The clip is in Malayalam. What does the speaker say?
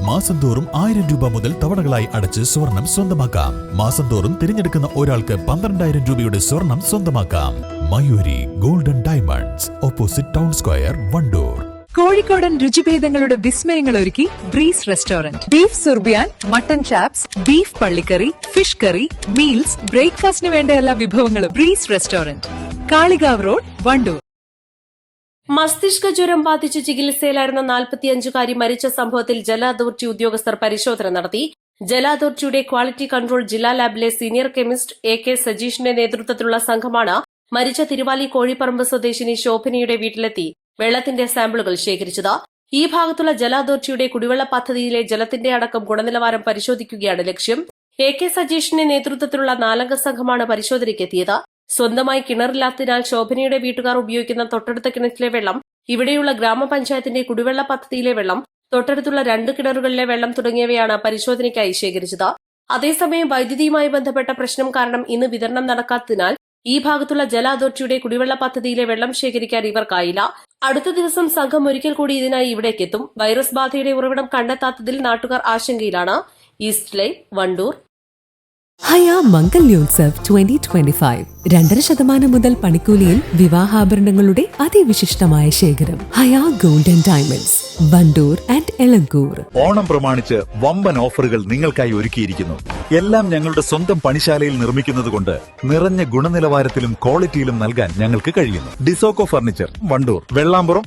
മാസം തോറും 1000 രൂപ മുതൽ തവണകളായി അടച്ച് സ്വർണം സ്വന്തമാക്കാം. മാസം തോറും തിരഞ്ഞെടുക്കുന്ന ഒരാൾക്ക് 12,000 രൂപയുടെ സ്വർണം സ്വന്തമാക്കാം. Mayuri golden diamonds, opposite town square, Wandoor. കോഴിക്കോടൻ രുചിഭേദങ്ങളുടെ വിസ്മയങ്ങൾ ഒരുക്കി ബ്രീസ് റെസ്റ്റോറന്റ്. ബീഫ് സുർബിയാൻ, മട്ടൻ ചാപ്സ്, ബീഫ് പള്ളിക്കറി, ഫിഷ് കറി, മീൽസ്, ബ്രേക്ക്ഫാസ്റ്റിന് വേണ്ട എല്ലാ വിഭവങ്ങളും. Breeze restaurant, Kalikavu road, Wandoor. മസ്തിഷ്ക ജ്വരം ബാധിച്ച് ചികിത്സയിലായിരുന്ന 45-കാരി മരിച്ച സംഭവത്തിൽ ജല അതോറിറ്റി ഉദ്യോഗസ്ഥർ പരിശോധന നടത്തി. ജല അതോറിറ്റിയുടെ ക്വാളിറ്റി കൺട്രോൾ ജില്ലാ ലാബിലെ സീനിയർ കെമിസ്റ്റ് AK സജീഷിന്റെ നേതൃത്വത്തിലുള്ള സംഘമാണ് മരിച്ച തിരുവാലി കോഴിപ്പറമ്പ് സ്വദേശിനി ശോഭനയുടെ വീട്ടിലെത്തി വെള്ളത്തിന്റെ സാമ്പിളുകൾ ശേഖരിച്ചത്. ഈ ഭാഗത്തുള്ള ജല അതോറിറ്റിയുടെ കുടിവെള്ള പദ്ധതിയിലെ ജലത്തിന്റെ അടക്കം ഗുണനിലവാരം പരിശോധിക്കുകയാണ് ലക്ഷ്യം. AK സജീഷിന്റെ നേതൃത്വത്തിലുള്ള 4-അംഗ സംഘമാണ് പരിശോധനയ്ക്കെത്തിയത്. സ്വന്തമായി കിണറില്ലാത്തതിനാൽ ശോഭനയുടെ വീട്ടുകാർ ഉപയോഗിക്കുന്ന തൊട്ടടുത്ത കിണറ്റിലെ വെള്ളം, ഇവിടെയുള്ള ഗ്രാമപഞ്ചായത്തിന്റെ കുടിവെള്ള പദ്ധതിയിലെ വെള്ളം, തൊട്ടടുത്തുള്ള 2 കിണറുകളിലെ വെള്ളം തുടങ്ങിയവയാണ് പരിശോധനയ്ക്കായി ശേഖരിച്ചത്. അതേസമയം വൈദ്യുതിയുമായി ബന്ധപ്പെട്ട പ്രശ്നം കാരണം ഇന്ന് വിതരണം നടക്കാത്തതിനാൽ ഈ ഭാഗത്തുള്ള ജല അതോറിറ്റിയുടെ കുടിവെള്ള പദ്ധതിയിലെ വെള്ളം ശേഖരിക്കാൻ ഇവർക്കായില്ല. അടുത്ത ദിവസം സംഘം ഒരിക്കൽ കൂടി ഇതിനായി ഇവിടേക്കെത്തും. വൈറസ് ബാധയുടെ ഉറവിടം കണ്ടെത്താത്തതിൽ നാട്ടുകാർ ആശങ്കയിലാണ്. East live, Wandoor. ഹയ മംഗല്യോത്സവ് 2025 2.5% മുതൽ പണിക്കൂലിയിൽ വിവാഹാഭരണങ്ങളുടെ അതിവിശിഷ്ടമായ ശേഖരം. Haya golden diamonds, Wandoor and Elankur. Onam പ്രമാണിച്ച് വമ്പൻ ഓഫറുകൾ നിങ്ങൾക്കായി ഒരുക്കിയിരിക്കുന്നു. എല്ലാം ഞങ്ങളുടെ സ്വന്തം പണിശാലയിൽ നിർമ്മിക്കുന്നതുകൊണ്ട് നിറഞ്ഞ ഗുണനിലവാരത്തിലും ക്വാളിറ്റിയിലും നൽകാൻ ഞങ്ങൾക്ക് കഴിയുന്നു. ഡിസോക്കോ ഫർണിച്ചർ, വണ്ടൂർ, വെള്ളാമ്പുറം.